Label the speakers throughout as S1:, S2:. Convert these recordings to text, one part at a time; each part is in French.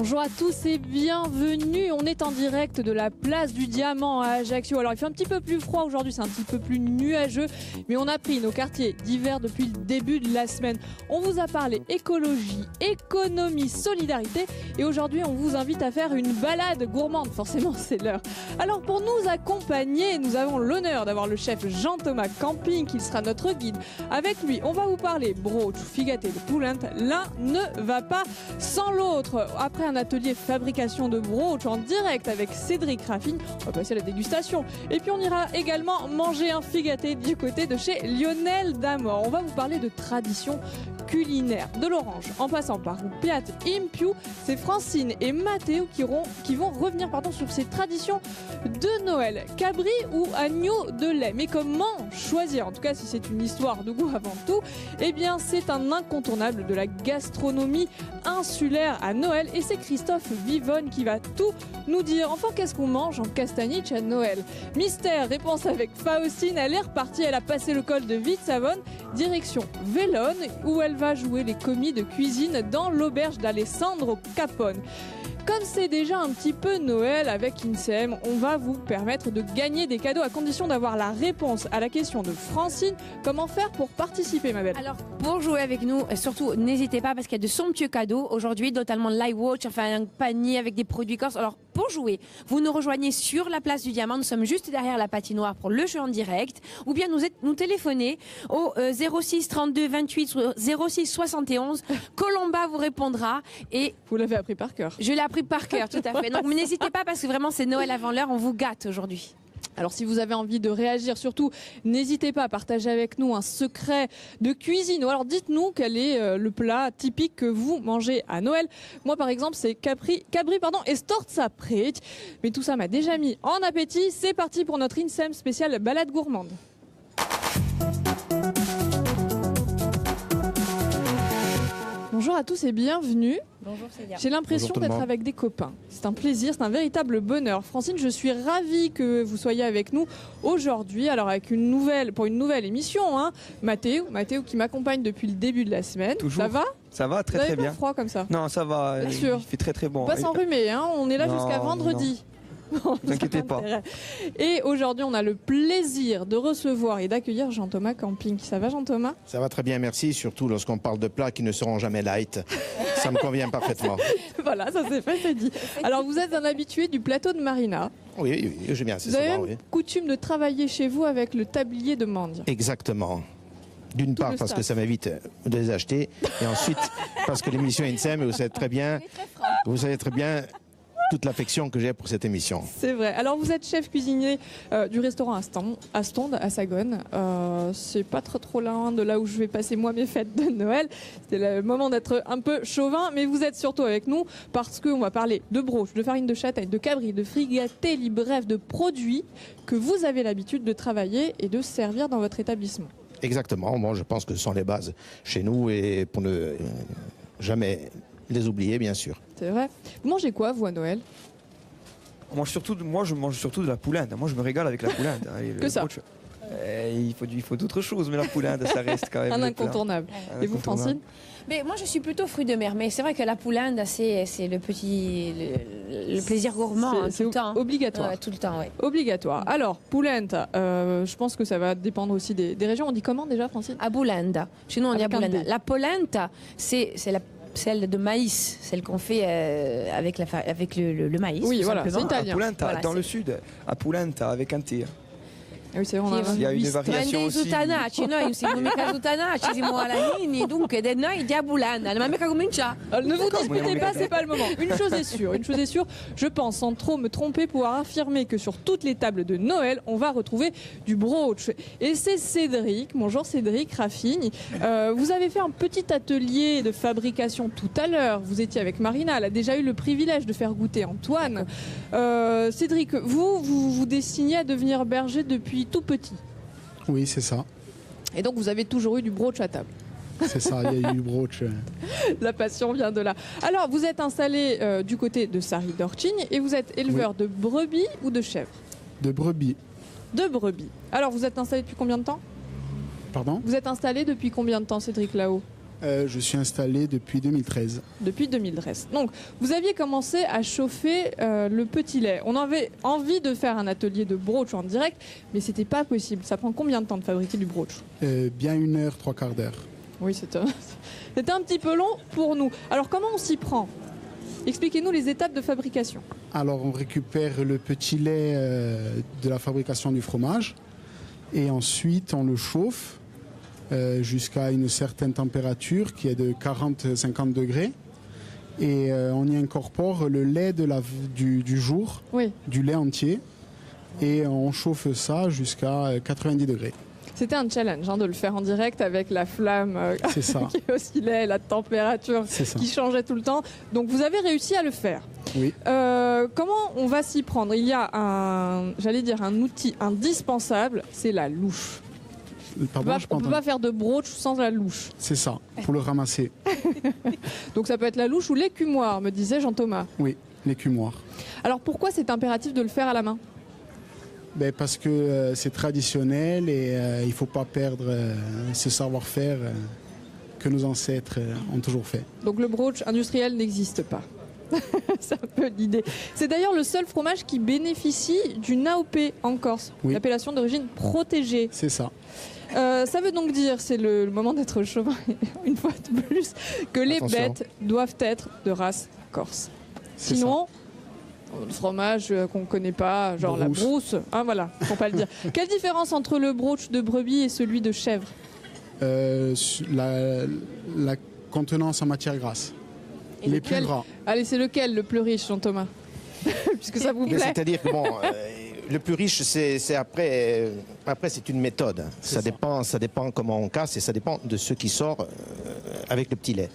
S1: Bonjour à tous et bienvenue. On est en direct de la place du Diamant à Ajaccio. Alors il fait un petit peu plus froid aujourd'hui, c'est un petit peu plus nuageux, mais on a pris nos quartiers d'hiver depuis le début de la semaine. On vous a parlé écologie, économie, solidarité et aujourd'hui on vous invite à faire une balade gourmande. Forcément c'est l'heure. Alors pour nous accompagner, nous avons l'honneur d'avoir le chef Jean-Thomas Camping qui sera notre guide. Avec lui, on va vous parler brooch, figaté de poulente. L'un ne va pas sans l'autre. Après un atelier fabrication de brooch en direct avec Cédric Raffine, on va passer à la dégustation. Et puis on ira également manger un figaté du côté de chez Lionel Damor. On va vous parler de tradition culinaire, de l'orange en passant par Piat Impiu. C'est Francine et Mathéo qui vont revenir sur ces traditions de Noël. Cabri ou agneau de lait. Mais comment choisir? En tout cas, si c'est une histoire de goût avant tout, eh bien c'est un incontournable de la gastronomie insulaire à Noël et c'est Christophe Vivonne qui va tout nous dire. Enfin, qu'est-ce qu'on mange en castagniche à Noël? Mystère, réponse avec Faustine. Elle est repartie, elle a passé le col de Vite-Savonne, direction Vélone, où elle va jouer les commis de cuisine dans l'auberge d'Alessandro Capone. Comme c'est déjà un petit peu Noël avec INSEM, on va vous permettre de gagner des cadeaux à condition d'avoir la réponse à la question de Francine. Comment faire pour participer, ma belle?
S2: Alors, pour jouer avec nous, surtout, n'hésitez pas parce qu'il y a de somptueux cadeaux aujourd'hui, notamment l'iWatch, enfin un panier avec des produits corses. Alors, pour jouer, vous nous rejoignez sur la place du Diamant. Nous sommes juste derrière la patinoire pour le jeu en direct. Ou bien nous téléphonez au 06 32 28 06 71. Colomba vous répondra. Et
S1: vous l'avez appris par cœur.
S2: Je l'ai appris par cœur, tout à fait. Donc, n'hésitez pas parce que vraiment, c'est Noël avant l'heure. On vous gâte aujourd'hui.
S1: Alors si vous avez envie de réagir, surtout, n'hésitez pas à partager avec nous un secret de cuisine. Ou alors dites-nous quel est le plat typique que vous mangez à Noël. Moi par exemple c'est cabri et storza prete. Mais tout ça m'a déjà mis en appétit. C'est parti pour notre INSEM spéciale balade gourmande. Bonjour à tous et bienvenue.
S2: Bonjour Célia.
S1: J'ai l'impression d'être avec des copains. C'est un plaisir, c'est un véritable bonheur. Francine, je suis ravie que vous soyez avec nous aujourd'hui. Alors avec pour une nouvelle émission, hein. Mathéo qui m'accompagne depuis le début de la semaine.
S3: Toujours.
S1: Ça va?
S3: Ça va très très bien.
S1: Pas froid comme ça?
S3: Non, ça va.
S1: Bien sûr.
S3: Il fait très très bon.
S1: On va s'enrhumer, hein. On est là jusqu'à vendredi.
S3: Ne vous inquiétez pas.
S1: Et aujourd'hui, on a le plaisir de recevoir et d'accueillir Jean-Thomas Camping. Ça va, Jean-Thomas?
S4: Ça va très bien, merci. Surtout lorsqu'on parle de plats qui ne seront jamais light. Ça me convient parfaitement.
S1: Voilà, ça c'est fait, c'est dit. Alors, vous êtes un habitué du plateau de Marina.
S4: Oui, j'aime bien.
S1: Vous avez coutume de travailler chez vous avec le tablier de Mandia.
S4: Exactement. D'une part parce que ça m'évite de les acheter. Et ensuite, parce que l'émission INSEM, vous savez très bien toute l'affection que j'ai pour cette émission.
S1: C'est vrai. Alors vous êtes chef cuisinier du restaurant Astonde à Sagone. C'est pas trop loin de là où je vais passer moi mes fêtes de Noël. C'était le moment d'être un peu chauvin, mais vous êtes surtout avec nous parce qu'on va parler de brooch, de farine de châtaigne, de cabri, de frigaté, bref, de produits que vous avez l'habitude de travailler et de servir dans votre établissement. Exactement.
S4: Moi, je pense que ce sont les bases chez nous et pour ne jamais les oublier, bien sûr.
S1: C'est vrai. Vous mangez quoi, vous, à Noël?
S3: Moi, je mange surtout de la poulinde. Moi, je me régale avec la poulinde.
S1: Que ça?
S3: Il faut d'autres choses, mais la poulinde, ça reste quand même
S1: un incontournable. Et vous, Francine?
S2: Mais moi, je suis plutôt fruit de mer. Mais c'est vrai que la poulinde, c'est le plaisir gourmand.
S1: C'est
S2: tout le temps.
S1: Obligatoire.
S2: Ouais, tout le temps, oui.
S1: Obligatoire. Alors, poulente, je pense que ça va dépendre aussi des régions. On dit comment déjà, Francine?
S2: À boulinde. Chez nous, on dit à boulinde. La polenta, c'est celle de maïs, celle qu'on fait avec le maïs.
S1: Oui, voilà, c'est italien.
S3: À polenta, dans le sud, à polenta avec un T.
S1: Ah oui, c'est vrai,
S3: il y a une variation aussi.
S1: Ne vous disputez pas, c'est pas le moment. Une chose est sûre, je pense sans trop me tromper pouvoir affirmer que sur toutes les tables de Noël, on va retrouver du brooch. Et c'est Cédric, bonjour Cédric Raffine. Vous avez fait un petit atelier de fabrication tout à l'heure. Vous étiez avec Marina, elle a déjà eu le privilège de faire goûter Antoine. Cédric, vous destinez à devenir berger depuis tout petit.
S5: Oui, c'est ça.
S1: Et donc vous avez toujours eu du brooch à table.
S5: C'est ça, il y a eu du brooch.
S1: La passion vient de là. Alors vous êtes installé du côté de Sarri d'Orchigne et vous êtes éleveur de brebis ou de chèvres?
S5: De brebis.
S1: De brebis. Alors vous êtes installé depuis combien de temps?
S5: Pardon?
S1: Vous êtes installé depuis combien de temps, Cédric, là-haut?
S5: Je suis installé depuis 2013.
S1: Depuis 2013. Donc, vous aviez commencé à chauffer le petit lait. On avait envie de faire un atelier de broach en direct, mais c'était pas possible. Ça prend combien de temps de fabriquer du broach?
S5: Bien 1 heure, 3/4 d'heure.
S1: Oui, c'était un petit peu long pour nous. Alors, comment on s'y prend? Expliquez-nous les étapes de fabrication.
S5: Alors, on récupère le petit lait de la fabrication du fromage et ensuite on le chauffe jusqu'à une certaine température qui est de 40-50 degrés. Et on y incorpore le lait du jour,
S1: Oui.
S5: du lait entier. Et on chauffe ça jusqu'à 90 degrés.
S1: C'était un challenge de le faire en direct avec la flamme
S5: C'est ça.
S1: qui oscillait, la température
S5: C'est ça.
S1: qui changeait tout le temps. Donc vous avez réussi à le faire.
S5: Oui.
S1: Comment on va s'y prendre? Il y a un outil indispensable, c'est la louche.
S5: Pardon, je
S1: On ne peut pas faire de broach sans la louche.
S5: C'est ça, pour le ramasser.
S1: Donc ça peut être la louche ou l'écumoire, me disait Jean-Thomas.
S5: Oui, l'écumoire.
S1: Alors pourquoi c'est impératif de le faire à la main?
S5: Parce que c'est traditionnel et il ne faut pas perdre ce savoir-faire que nos ancêtres ont toujours fait.
S1: Donc le broach industriel n'existe pas. C'est un peu l'idée. C'est d'ailleurs le seul fromage qui bénéficie d'une AOP en Corse,
S5: Oui.
S1: l'appellation d'origine protégée.
S5: C'est ça.
S1: Ça veut donc dire, c'est le moment d'être chauvin une fois de plus, que les
S4: Attention.
S1: bêtes doivent être de race corse.
S5: C'est
S1: Sinon, le fromage qu'on ne connaît pas, genre la
S5: Brousse.
S1: brousse, voilà, faut pas le dire. Quelle différence entre le broach de brebis et celui de chèvre?
S5: La contenance en matière grasse.
S1: Et
S5: Les
S1: lequel
S5: plus gras.
S1: Allez, c'est lequel le plus riche, Jean-Thomas? Puisque ça vous
S4: Mais
S1: plaît.
S4: c'est-à-dire que bon, le plus riche, c'est après. Après, c'est une méthode.
S5: C'est
S4: Ça dépend comment on casse et ça dépend de ce qui sort avec le petit lait.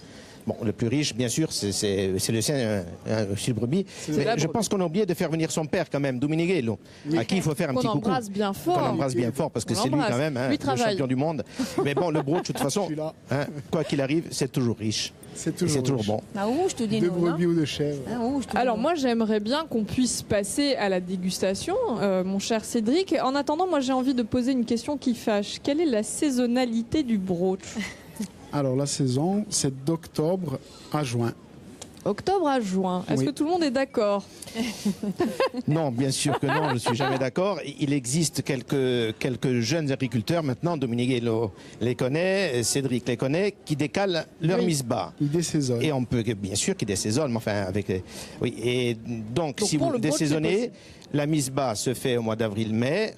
S4: Bon, le plus riche, bien sûr, c'est le sien, chez le brebis. Mais
S1: la
S4: je
S1: brebis.
S4: pense qu'on a oublié de faire venir son père quand même, Dominiguello, à qui il faut faire un
S1: Qu'on
S4: petit coucou.
S1: embrasse bien
S4: Qu'on
S1: fort.
S4: embrasse bien fort parce que
S1: On
S4: c'est lui
S1: l'embrasse.
S4: quand même,
S1: Lui
S4: le
S1: travaille.
S4: champion du monde. Mais bon, le broach, de toute façon,
S5: Celui-là.
S4: quoi qu'il arrive, c'est toujours riche.
S5: C'est
S4: Et
S5: toujours,
S4: c'est toujours
S5: riche.
S4: bon.
S2: Ah, ouh, je te dis
S5: De
S2: non, non.
S5: brebis ou de chèvre.
S2: Ah, ouh, je te dis
S1: Alors
S2: non.
S1: moi j'aimerais bien qu'on puisse passer à la dégustation, mon cher Cédric. En attendant, moi j'ai envie de poser une question qui fâche. Quelle est la saisonnalité du broach?
S5: Alors la saison, c'est d'octobre à juin.
S1: Octobre à juin. Est-ce
S5: Oui.
S1: que tout le monde est d'accord?
S4: Non, bien sûr que non, je ne suis jamais d'accord. Il existe quelques jeunes agriculteurs maintenant, Dominique les connaît, Cédric les connaît, qui décalent leur
S1: Oui.
S4: mise bas.
S5: Il désaisonne.
S4: Et on peut, bien sûr, qu'ils désaisonnent, mais enfin, avec. Oui, et donc si
S1: pour
S4: vous
S1: le broach, c'est
S4: désaisonnez,
S1: possible.
S4: la mise bas se fait au mois d'avril-mai,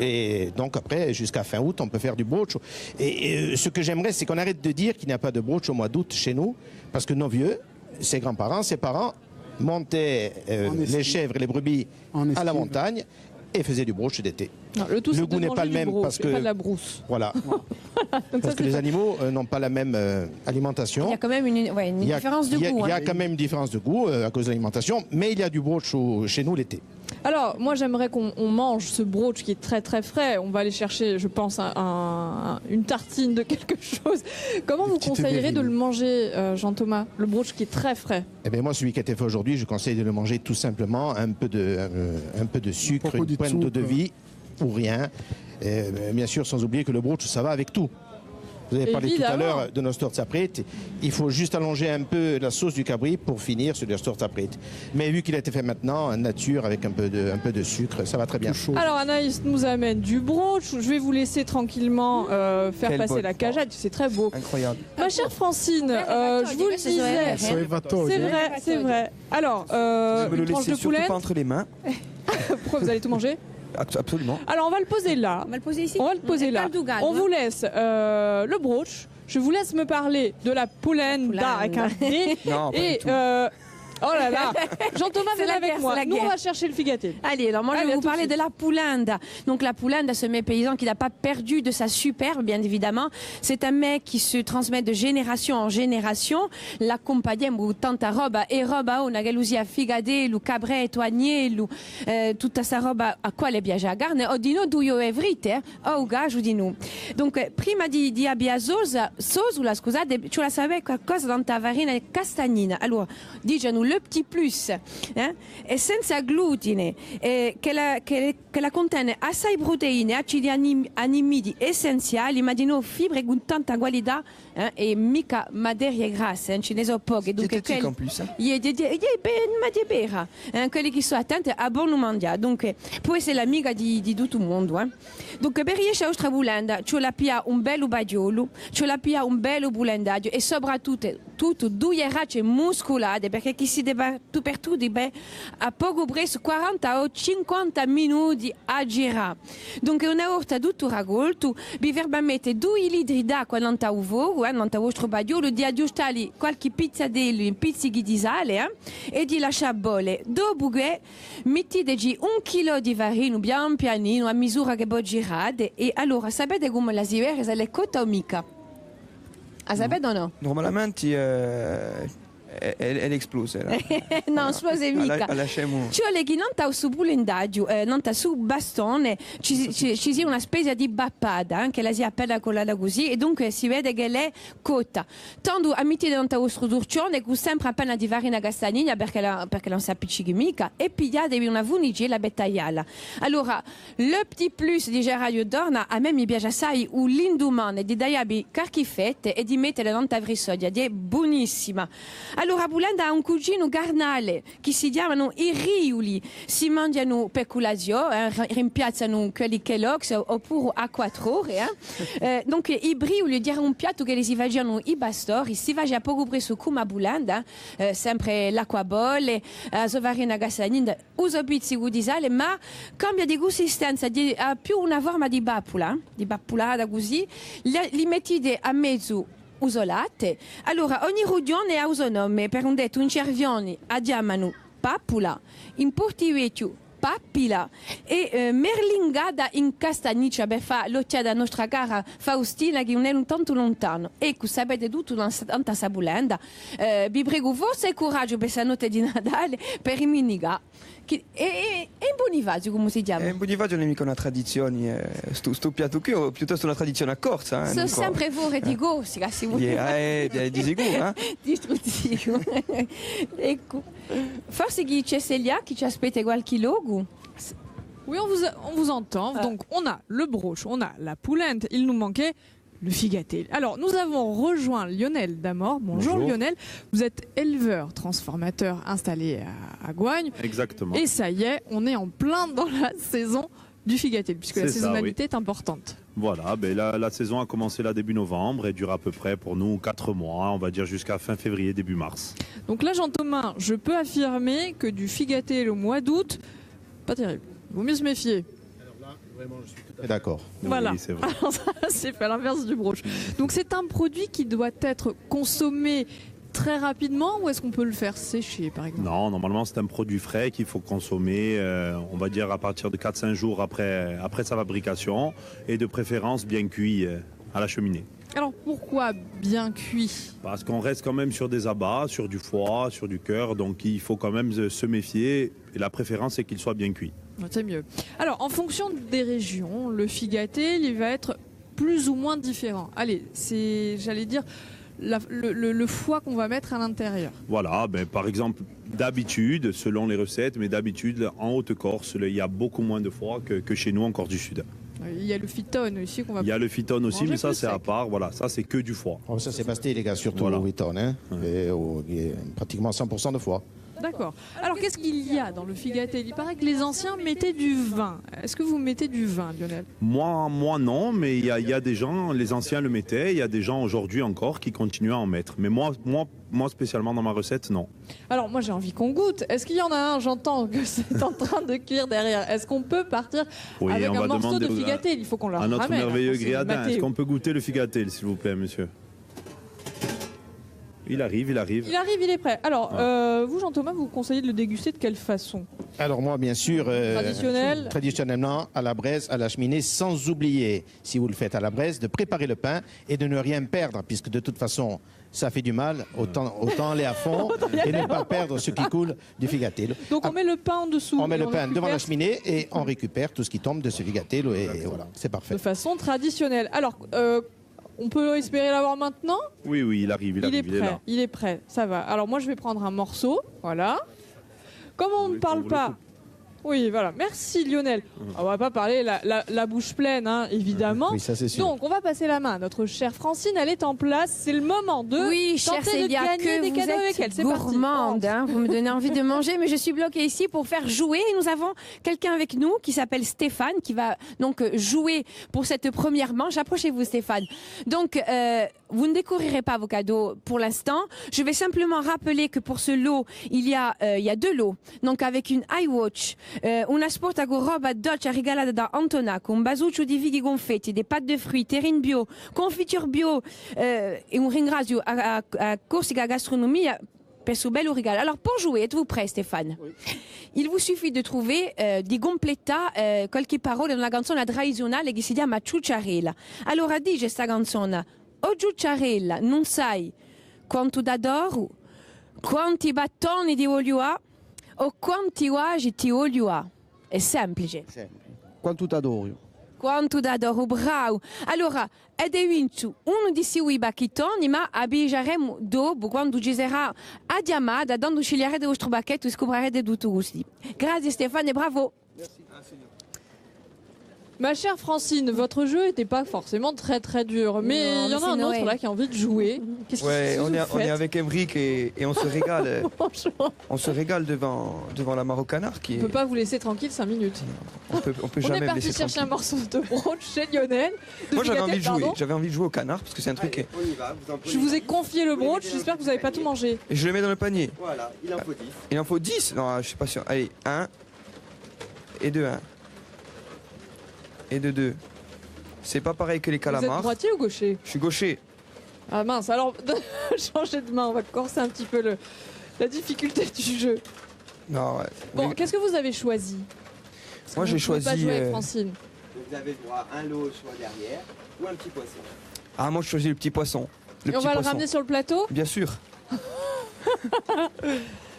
S4: et donc après, jusqu'à fin août, on peut faire du broach. Et ce que j'aimerais, c'est qu'on arrête de dire qu'il n'y a pas de broach au mois d'août chez nous, parce que nos vieux, ses grands-parents, ses parents, montaient
S5: En estive.
S4: les chèvres et les brebis
S5: En
S4: à la
S5: estive.
S4: montagne et faisaient du broach d'été.
S1: Non, le tout,
S4: Le
S1: c'est
S4: goût
S1: de
S4: n'est
S1: manger
S4: pas le
S1: du
S4: même
S1: broach,
S4: parce
S1: et
S4: que-
S1: pas de la brousse.
S4: Voilà.
S1: Donc
S4: Parce
S1: ça,
S4: que
S1: c'est
S4: les
S1: pas-
S4: animaux n'ont pas la même
S2: Il
S4: alimentation.
S2: y a quand même une
S4: Il y a-
S2: différence de
S4: il y a-
S2: goût.
S4: Il y a
S2: hein.
S4: quand même une différence de goût à cause de l'alimentation, mais il y a du broach chez nous l'été.
S1: Alors, moi, j'aimerais qu'on mange ce broach qui est très très frais. On va aller chercher, je pense, une tartine de quelque chose. Comment vous
S5: petite
S1: conseillerez de
S5: verrine.
S1: le manger, Jean-Thomas? Le broach qui est très frais.
S4: Eh bien, moi, celui qui a été fait aujourd'hui, je conseille de le manger tout simplement un peu de sucre,
S5: propos
S4: une
S5: du
S4: pointe d'eau de
S5: soupe.
S4: vie ou rien. Et, bien sûr, sans oublier que le broach, ça va avec tout. Vous avez parlé tout à
S1: Évidemment.
S4: l'heure de nos storzaprete. Il faut juste allonger un peu la sauce du cabri pour finir sur le storzaprete. Mais vu qu'il a été fait maintenant, en nature, avec un peu de sucre, ça va très bien.
S5: Tout chaud.
S1: Alors Anaïs nous amène du broach. Je vais vous laisser tranquillement faire
S3: Quel
S1: passer
S3: beau
S1: la
S3: sport.
S1: cajade. C'est très beau.
S3: Incroyable.
S1: Ma chère Francine, je vous le
S2: c'est Zoé.
S1: disais.
S5: Soy vato,
S1: C'est
S5: hein.
S1: vrai, c'est vrai. Alors,
S3: Je vais
S1: une
S3: le
S1: tranche
S3: laisser
S1: de
S3: surtout
S1: poulet.
S3: pas entre les mains.
S1: Pourquoi vous allez tout manger?
S3: Absolument.
S1: Alors on va le poser là.
S2: On va le poser ici.
S1: On va le poser là. On vous laisse le broach. Je vous laisse me parler de la polenta avec un D.
S3: Non, pas
S1: Et
S3: du tout.
S1: oh là là, Jean-Thomas,
S2: C'est
S1: venez
S2: la
S1: avec
S2: guerre,
S1: moi.
S2: c'est la
S1: Nous, on
S2: guerre.
S1: va chercher le figaté.
S2: Allez, alors moi je
S1: Allez,
S2: vais
S1: à
S2: vous
S1: tout de
S2: parler
S1: suite.
S2: de la poulenda. Donc la poulenda, ce mets paysan qui n'a pas perdu de sa superbe, bien évidemment. C'est un mets qui se transmet de génération en génération. La compagniamo tanta roba e roba una galusia figade, lu cabre toigné, lu tutta sa roba a quale piace a carne. Odino duio evrite, auga giudino. Donc prima di abbia sosula, scusate, tu la savais qualcosa dans ta farina castagnina. Allora, diciamo le petit plus. E senza glutine, che la contiene assai proteine, acidi animidi essenziali, ma di no fibre con tanta qualità e mica materie grasse, ce ne sono poche. Dunque,
S3: Dietétique en plus. Hein.
S2: Vera, quelli che sono attenti a buon mangiare. Dunque, può essere l'amica di tutto il mondo. Dunque, per riuscire a nostra bulanda, ci la pia un bello bagiolo, ci la pia un bello bulandaggio e soprattutto due racce muscolate, perché chi si deve per tutti a poco presto 40 o 50 minuti a girare. Dunque, una volta tutto raccolto, vi veramente 2 litri d'acqua nel vostro bagiolo, di aggiustare qualche pizzadello in pizzichi di sale e di lasciare bolle. Dopo che mettete 1 chilo di farina pian pianino a misura che voi girate e allora sapete come la si vede se l'è cotta o mica? Sapete o no?
S3: Normalement, elle explose. Là.
S2: Non, esplose mica.
S3: Lasciamo.
S2: Cioè che non sta su bulendaggio, non sta su bastone, ci sia una specie di bappata, che la si appella collata così e dunque si vede che l'è cotta. Tanto a mettere nella vostra torcione con sempre appena di farina castagnina perché non si appiccica mica e pigliatevi una vunigela bettaiala. Allora, le petit plus di Gerardo Dorna, a me mi piace assai un l'indomani di daiabi carchifette e di mettere nella vrisodia, è buonissima. Allora, Bulanda ha un cugino carnale che si chiamano i riuli. Si mangiano per colazione, rimpiazzano quelli Kellogg's oppure a 4 ore. Donc, i riuli dire un piatto che si facevano i pastori, si faceva poco presso come a Bulanda, sempre l'acqua bolle, sovarina gassanina, uso pizzico di sale, ma cambia di consistenza, ha più una forma di bappulata così, li mettete a mezzo usolate. Allora, ogni regione ha un nome, per un detto in Cervioni a chiamano papula, in Portivecchio pappila e merlingada in Castagniccia per fare l'occhiata alla nostra cara Faustina che non è tanto lontano. Ecco, sapete tutto in tanta sabulenda. Vi prego, forza e coraggio per questa notte di Natale per i miniga. E in Bonifacio, come si chiama?
S3: In Bonifacio non è mica una tradizione, sto piatto qui è piuttosto una tradizione a corsa.
S2: Sono sempre fuori di corsa, se vuoi.
S3: Di sicuro,
S2: Distruttivo. Ecco. Forse chi c'è Célia qui ci aspetta qualche logo.
S1: Oui, on vous entend. Donc, on a le broche, on a la poulente. Il nous manquait le figaté. Alors, nous avons rejoint Lionel Damor. Bonjour Lionel. Vous êtes éleveur, transformateur installé à Goigne.
S6: Exactement.
S1: Et ça y est, on est en plein dans la saison du figaté, puisque la saisonnalité est importante.
S6: Voilà, la saison a commencé là début novembre et dure à peu près pour nous 4 mois, on va dire jusqu'à fin février, début mars.
S1: Donc là, Jean-Thomas, je peux affirmer que du figaté le mois d'août, pas terrible. Il vaut mieux se méfier.
S4: Alors là, vraiment, je suis tout à fait d'accord.
S1: Voilà,
S6: oui, c'est vrai.
S1: alors ça, c'est fait à l'inverse du broche. Donc c'est un produit qui doit être consommé très rapidement ou est-ce qu'on peut le faire sécher par exemple?
S6: Non, normalement c'est un produit frais qu'il faut consommer, on va dire à partir de 4-5 jours après sa fabrication et de préférence bien cuit à la cheminée.
S1: Alors pourquoi bien cuit?
S6: Parce qu'on reste quand même sur des abats, sur du foie, sur du cœur, donc il faut quand même se méfier et la préférence c'est qu'il soit bien cuit.
S1: C'est mieux. Alors en fonction des régions, le figaté il va être plus ou moins différent. Allez, c'est, j'allais dire, le foie qu'on va mettre à l'intérieur.
S6: Voilà, par exemple, d'habitude, selon les recettes, mais d'habitude, en Haute-Corse, il y a beaucoup moins de foie que chez nous en Corse du Sud.
S1: Il y a le phytone aussi qu'on va.
S6: Il y a le phytone aussi, mais ça c'est
S1: sec.
S6: à part. Voilà, ça c'est que du foie.
S4: Oh, ça c'est Basté, les gars, surtout
S6: Voilà.
S4: au Witton, hein, et pratiquement 100% de foie.
S1: D'accord. Alors qu'est-ce qu'il y a dans le figaté? Il paraît que les anciens mettaient du vin. Est-ce que vous mettez du vin, Lionel?
S6: Moi non, mais il y a des gens, les anciens le mettaient, il y a des gens aujourd'hui encore qui continuent à en mettre. Mais moi spécialement dans ma recette, non.
S1: Alors moi j'ai envie qu'on goûte. Est-ce qu'il y en a un? J'entends que c'est en train de cuire derrière. Est-ce qu'on peut partir avec un morceau de figaté? Il faut qu'on leur
S6: à notre
S1: ramène.
S6: merveilleux
S1: C'est
S6: gréadin.
S1: Mathéo.
S6: Est-ce qu'on peut goûter le figaté, s'il vous plaît, monsieur? Il arrive.
S1: Il arrive, il est prêt. Alors, vous, Jean-Thomas, vous conseillez de le déguster de quelle façon?
S4: Alors moi, bien sûr, traditionnellement, à la braise, à la cheminée, sans oublier, si vous le faites à la braise, de préparer le pain et de ne rien perdre, puisque de toute façon, ça fait du mal, autant aller à fond et ne pas perdre ce qui coule du figaté.
S1: Donc on met le pain en dessous.
S4: On met
S1: et
S4: le pain
S1: récupère
S4: devant la cheminée et on récupère tout ce qui tombe de ce figaté et voilà, c'est parfait.
S1: de façon traditionnelle. Alors, on peut espérer l'avoir maintenant?
S6: Oui, il arrive, il est là.
S1: Il est prêt, ça va. Alors moi je vais prendre un morceau, voilà. Comme on ne parle pas... Oui, voilà. Merci Lionel. On va pas parler la bouche pleine, hein, évidemment.
S4: Oui, ça c'est sûr.
S1: Donc, on va passer la main à notre chère Francine. Elle est en place. C'est le moment de
S2: Oui, chère
S1: tenter de
S2: Célia,
S1: gagner
S2: que
S1: des
S2: vous
S1: cadeaux avec elle.
S2: êtes
S1: C'est
S2: gourmande,
S1: parti.
S2: hein, vous me donnez envie de manger, mais je suis bloquée ici pour faire jouer. Et nous avons quelqu'un avec nous qui s'appelle Stéphane, qui va donc jouer pour cette première manche. Approchez-vous, Stéphane. Donc, vous ne découvrirez pas vos cadeaux pour l'instant. Je vais simplement rappeler que pour ce lot, il y a 2 lots. Donc, avec une iWatch, una sportago roba dolce regalata da Antonaco, un basuccio di fighi confetti, des pâtes de fruits, terrine bio, confiture bio et un ringrazio a Corsica Gastronomia per suo bello regalo. Alors, pour jouer, êtes-vous prêt, Stéphane? Oui. Il vous suffit de trouver di completa qualche parole nella canzone tradizionale che si chiama Ciucciarella. Allora, dice sta canzone: "O Ciucciarella, non sai quanto t'adoro, quanti battoni ti voglio a, o quanti guagi ti voglio a." È semplice.
S7: Quanto t'adoro.
S2: Quanto t'adoro, bravo. Allora, ed è vinto uno di quei bacchettoni, ma abbiamo dopo, quando ci sarà a chiamata, quando sceglierete il vostro bacchetto, scoprirete tutti i gusti. Grazie Stéphane e bravo.
S1: Ma chère Francine, votre jeu n'était pas forcément très très dur, mais
S2: Non,
S1: il y en
S2: mais
S1: a un
S2: c'est
S1: autre
S2: Noël.
S1: là qui a envie de jouer. Qu'est-ce
S3: Ouais,
S1: que
S3: on
S1: vous
S3: est
S1: faites
S3: avec Emric et on se régale.
S1: Franchement,
S3: On se régale devant la Marocanar qui
S1: on
S3: est.
S1: peut pas vous laisser tranquille 5 minutes.
S3: On peut
S1: On
S3: jamais
S1: est
S3: me
S1: parti
S3: laisser
S1: chercher un
S3: tranquille.
S1: morceau de brooch chez Lionel.
S3: Moi j'avais envie de jouer.
S1: Pardon.
S3: J'avais envie de jouer au canard parce que c'est un truc.
S7: On y va, vous en prenez.
S1: Je vous ai confié le brooch, j'espère que vous n'avez pas tout mangé.
S3: Et je le mets dans le panier.
S7: Voilà, il en faut 10.
S3: Il en faut 10. Non, je suis pas sûr. Allez, 1 et 2, 1. Et 2, 2. C'est pas pareil que les
S1: Vous êtes
S3: calamars.
S1: droitier ou gaucher?
S3: Je suis gaucher.
S1: Ah mince, alors changez de main, on va corser un petit peu la difficulté du jeu.
S3: Non, ouais.
S1: Bon,
S3: Mais
S1: qu'est-ce que vous avez choisi? Parce que
S3: Moi,
S1: vous
S3: j'ai
S1: ne pouvez pas
S3: choisi,
S1: jouer avec Francine.
S7: Vous avez le droit à un lot soit derrière ou un petit poisson.
S3: Ah, moi je choisis le petit poisson. Le
S1: Et on
S3: petit
S1: va le
S3: poisson.
S1: ramener sur le plateau?
S3: Bien sûr.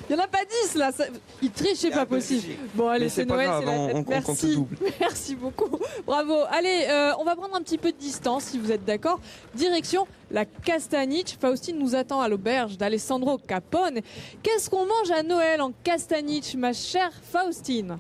S1: Il n'y en a pas 10 là, il triche, c'est
S7: Il y a
S1: pas
S7: un peu
S1: possible.
S7: triché.
S1: Bon, allez,
S3: Mais
S1: c'est
S3: c'est pas
S1: Noël,
S3: grave,
S1: c'est la
S3: on
S1: fête.
S3: compte
S1: Merci.
S3: le double.
S1: Merci beaucoup. Bravo. Allez, on va prendre un petit peu de distance si vous êtes d'accord. Direction la Castaniche. Faustine nous attend à l'auberge d'Alessandro Capone. Qu'est-ce qu'on mange à Noël en Castaniche, ma chère Faustine?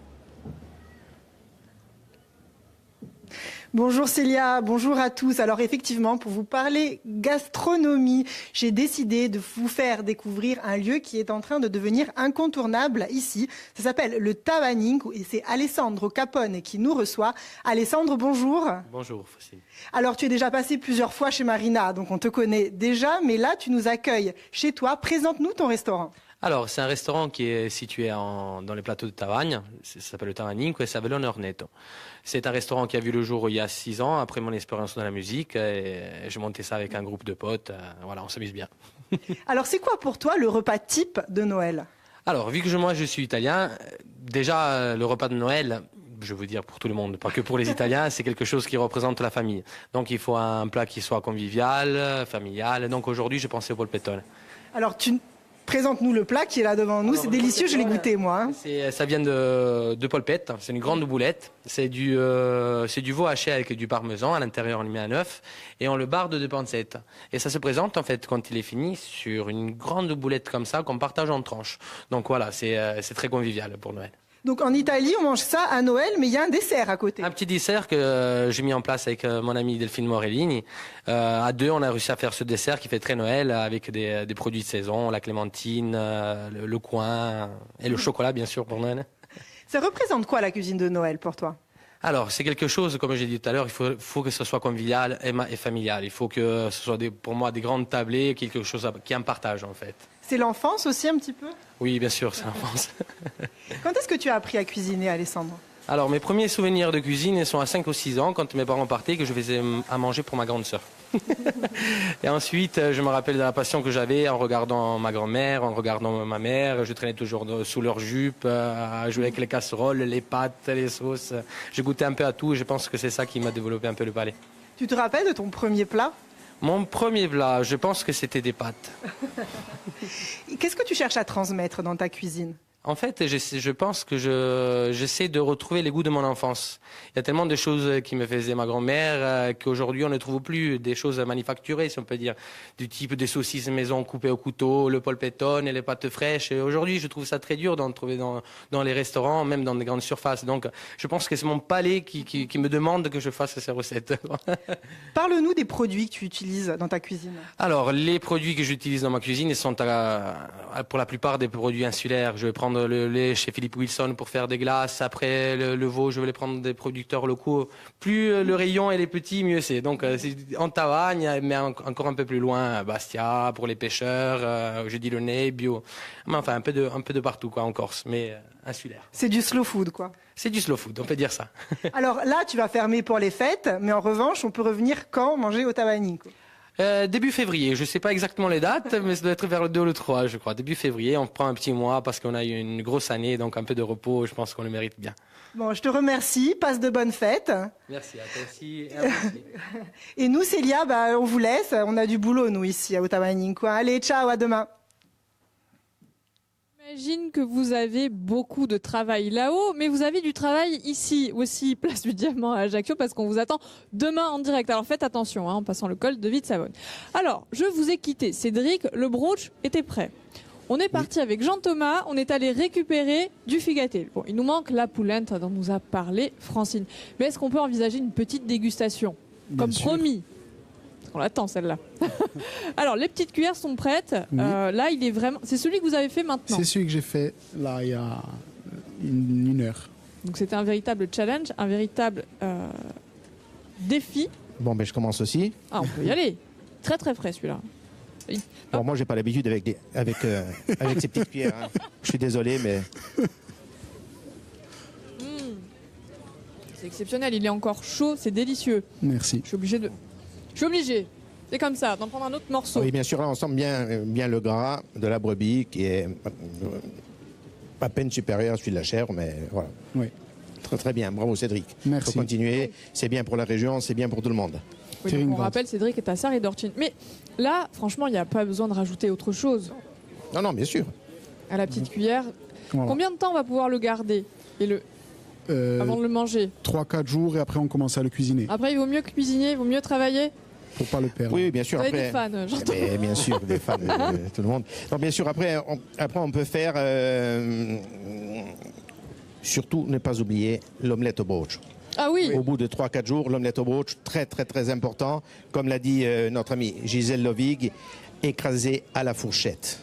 S8: Bonjour Célia, bonjour à tous. Alors effectivement, pour vous parler gastronomie, j'ai décidé de vous faire découvrir un lieu qui est en train de devenir incontournable ici. Ça s'appelle le Tavanning et c'est Alessandro Capone qui nous reçoit. Alessandro, bonjour.
S9: Bonjour, Faustine.
S8: Alors tu es déjà passé plusieurs fois chez Marina, donc on te connaît déjà, mais là tu nous accueilles chez toi. Présente-nous ton restaurant.
S9: Alors, c'est un restaurant qui est situé dans les plateaux de Tavagne. Ça s'appelle le Tavanning e Savellone Orneto. C'est un restaurant qui a vu le jour il y a 6 ans, après mon expérience dans la musique. Et j'ai monté ça avec un groupe de potes. Voilà, on s'amuse bien.
S8: Alors c'est quoi pour toi le repas type de Noël?
S9: Alors, vu que moi je suis italien, déjà le repas de Noël, je veux dire pour tout le monde, pas que pour les Italiens, c'est quelque chose qui représente la famille. Donc il faut un plat qui soit convivial, familial. Donc aujourd'hui, je pensais au polpettone.
S8: Alors présente-nous le plat qui est là devant nous, c'est délicieux, je l'ai goûté moi. Hein.
S9: Ça vient de polpette, c'est une grande boulette. C'est du veau haché avec du parmesan, à l'intérieur on y met un œuf et on le barde de pancette. Et ça se présente en fait quand il est fini sur une grande boulette comme ça qu'on partage en tranches. Donc voilà, c'est très convivial pour Noël.
S8: Donc en Italie, on mange ça à Noël, mais il y a un dessert à côté.
S9: Un petit dessert que j'ai mis en place avec mon ami Delphine Morellini. À deux, on a réussi à faire ce dessert qui fait très Noël avec des produits de saison, la clémentine, le coin et le chocolat bien sûr pour Noël.
S8: Ça représente quoi la cuisine de Noël pour toi?
S9: Alors, c'est quelque chose, comme j'ai dit tout à l'heure, il faut que ce soit convivial et familial. Il faut que ce soit pour moi des grandes tablées, quelque chose qui est un partage en fait.
S8: C'est l'enfance aussi un petit peu?
S9: Oui, bien sûr, c'est l'enfance.
S8: Quand est-ce que tu as appris à cuisiner, Alessandro?
S9: Alors, mes premiers souvenirs de cuisine sont à 5 ou 6 ans, quand mes parents partaient, que je faisais à manger pour ma grande sœur. Et ensuite, je me rappelle de la passion que j'avais en regardant ma grand-mère, en regardant ma mère. Je traînais toujours sous leur jupe, à jouer avec les casseroles, les pâtes, les sauces. Je goûtais un peu à tout et je pense que c'est ça qui m'a développé un peu le palais.
S8: Tu te rappelles de ton premier plat?
S9: Mon premier plat, je pense que c'était des pâtes.
S8: Qu'est-ce que tu cherches à transmettre dans ta cuisine?
S9: En fait, je pense que j'essaie de retrouver les goûts de mon enfance. Il y a tellement de choses qui me faisait ma grand-mère qu'aujourd'hui on ne trouve plus, des choses manufacturées, si on peut dire, du type des saucisses maison coupées au couteau, le polpettone et les pâtes fraîches. Et aujourd'hui, je trouve ça très dur d'en trouver dans les restaurants, même dans des grandes surfaces. Donc, je pense que c'est mon palais qui me demande que je fasse ces recettes.
S8: Parle-nous des produits que tu utilises dans ta cuisine.
S9: Alors, les produits que j'utilise dans ma cuisine sont pour la plupart des produits insulaires. Je vais prendre le lait chez Philippe Wilson pour faire des glaces. Après, le veau, je vais les prendre des producteurs locaux. Plus le rayon est petit, mieux c'est. Donc, en Tavagne, mais encore un peu plus loin, Bastia, pour les pêcheurs, je dis le nez, bio. Mais enfin, un peu de partout, quoi, en Corse, mais insulaire.
S8: C'est du slow food, quoi.
S9: C'est du slow food, on peut dire ça.
S8: Alors là, tu vas fermer pour les fêtes, mais en revanche, on peut revenir quand manger au Tabanico?
S9: Début février, je ne sais pas exactement les dates, mais ça doit être vers le 2 ou le 3, je crois. Début février, on prend un petit mois parce qu'on a eu une grosse année, donc un peu de repos, je pense qu'on le mérite bien.
S8: Bon, je te remercie, passe de bonnes fêtes.
S9: Merci à toi aussi.
S8: Et nous, Célia, on vous laisse, on a du boulot, nous, ici, à Tabanico. Allez, ciao, à demain.
S1: J'imagine que vous avez beaucoup de travail là-haut, mais vous avez du travail ici aussi, place du Diamant à Ajaccio, parce qu'on vous attend demain en direct. Alors faites attention, en passant le col de Ville-Savogne. Alors, je vous ai quitté. Cédric, le brooch était prêt. On est parti avec Jean-Thomas, on est allé récupérer du figaté. Bon, il nous manque la poulette dont nous a parlé Francine. Mais est-ce qu'on peut envisager une petite dégustation? Comme promis. On l'attend celle-là. Alors, les petites cuillères sont prêtes.
S5: Oui.
S1: Là, il est vraiment. C'est celui que vous avez fait maintenant.
S5: C'est celui que j'ai fait là il y a une heure.
S1: Donc, c'était un véritable challenge, un véritable défi.
S4: Bon, ben je commence aussi.
S1: Ah, on peut y aller. Très très frais celui-là.
S4: Bon, moi, j'ai pas l'habitude avec ces petites cuillères. Hein. Je suis désolé, mais
S1: C'est exceptionnel. Il est encore chaud, c'est délicieux.
S5: Merci.
S1: Je suis obligé. C'est comme ça, d'en prendre un autre morceau.
S4: oui, bien sûr, là, on sent bien le gras de la brebis qui est à peine supérieur à celui de la chèvre, mais voilà.
S5: Oui.
S4: Très très bien, bravo Cédric.
S5: Merci.
S4: Il faut continuer, c'est bien pour la région, c'est bien pour tout le monde.
S1: Oui, donc on rappelle, Cédric est à Sarri-d'Ortine. Mais là, franchement, il n'y a pas besoin de rajouter autre chose.
S4: Non, non, bien sûr.
S1: À la petite cuillère.
S5: Voilà.
S1: Combien de temps on va pouvoir le garder avant de le manger?
S5: 3-4 jours et après on commence à le cuisiner
S1: Après, il vaut mieux cuisiner, il vaut mieux travailler.
S5: pour pas le perdre.
S4: Oui, bien sûr.
S1: Vous avez
S4: Après,
S1: des fans, j'entends.
S4: mais bien sûr, des fans, tout le monde. Non, bien sûr, après on peut faire, surtout ne pas oublier l'omelette au brooch.
S1: Ah oui.
S4: Au bout de 3-4 jours, l'omelette au brooch, très très très important. Comme l'a dit notre amie Gisèle Lovig, écrasée à la fourchette.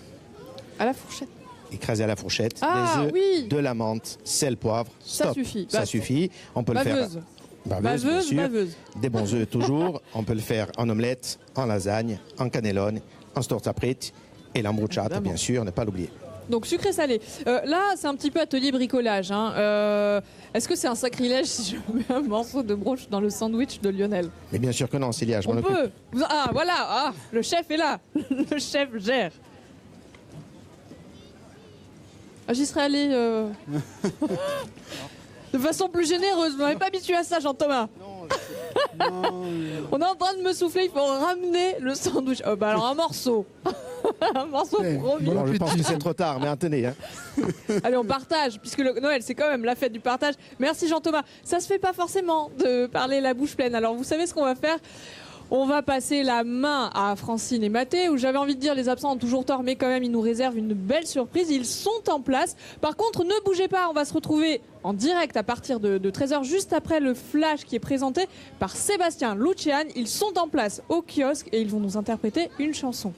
S1: À la fourchette.
S4: Écrasé à la fourchette,
S1: Ah,
S4: des œufs,
S1: oui.
S4: de la menthe, sel, poivre,
S1: Ça
S4: stop.
S1: suffit.
S4: Ça
S1: Bah,
S4: suffit. On peut
S1: Baveuse.
S4: le faire. Baveuse, bien sûr.
S1: Baveuse.
S4: Des bons œufs toujours. On peut le faire en omelette, en lasagne, en cannellone, en storta frites et l'ambruciata,
S1: Évidemment.
S4: bien sûr, ne pas l'oublier.
S1: Donc sucré-salé. Là, c'est un petit peu atelier bricolage. Hein. Est-ce que c'est un sacrilège si je mets un morceau de brooch dans le sandwich de Lionel?
S4: Mais bien sûr que non, Célia, je m'en
S1: On
S4: occupe.
S1: peut. Ah, voilà. Ah, le chef est là. Le chef gère. Ah, j'y serais allé de façon plus généreuse. Vous m'avez pas habitué à ça, Jean-Thomas. On est en train de me souffler, il faut ramener le sandwich. Bah alors un morceau. Un morceau promis.
S4: Bon, je pense que c'est trop tard, mais tenez. Hein.
S1: Allez, on partage, puisque le Noël, c'est quand même la fête du partage. Merci Jean-Thomas. Ça se fait pas forcément de parler la bouche pleine. Alors, vous savez ce qu'on va faire? On va passer la main à Francine et Mathé, où j'avais envie de dire les absents ont toujours tort, mais quand même ils nous réservent une belle surprise. Ils sont en place. Par contre, ne bougez pas, on va se retrouver en direct à partir de 13h, juste après le flash qui est présenté par Sébastien Lucian. Ils sont en place au kiosque et ils vont nous interpréter une chanson.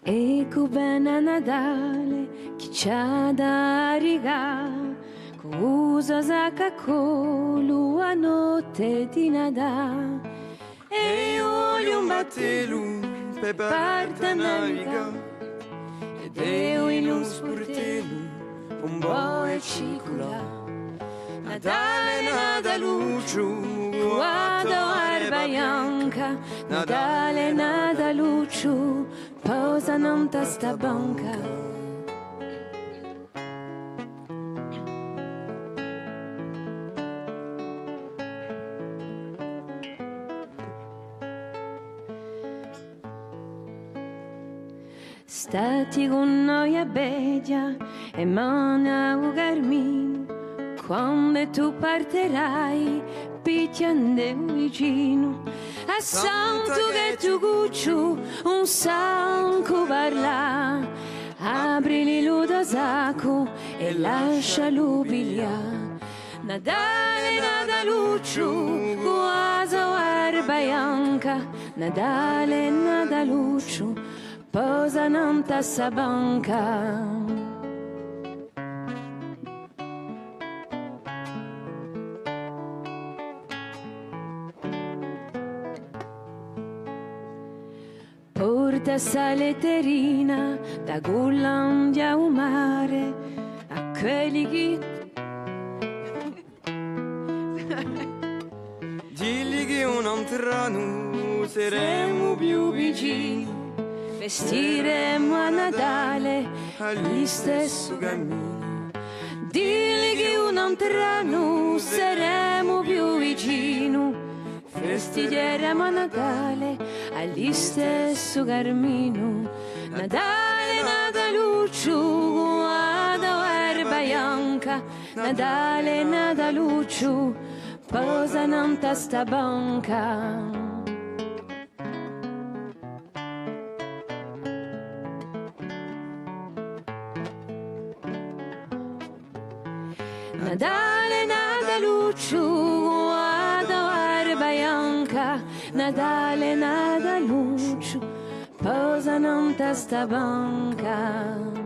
S10: Ecco bene a Natale chi c'ha da rigà, cosa sacca colu a notte di Natale. E io voglio un battelu per parte naviga, ed io in un sportello un po' e cicula. Natale Nadalucciu, guarda erba bianca, Natale Nadalucciu, posano in testa banca. Stati con noi a Bedia e mana un Carmino, quando tu partirai picchiande vicino a santo che tu cucciu un sanco parla, aprili lo sacco e lascialo pigliare. Natale, Nataluccio, quasi erba bianca, Natale, Nataluccio, posano in tassa banca. Porta sta letterina da Gollandia a mare a quelli che
S3: Digli che un altro anno saremo più vicini,
S10: vestiremo a Natale agli stesso cammino. Digli che un altro anno saremo più vicino, vestiremo a Natale agli stesso cammino. Natale, Nataluccio, ad erba bianca, Natale, Nataluccio, posano in testa banca. Natale, Nataluccio, ad erba bianca, Natale, Nataluccio, posano in testa banca.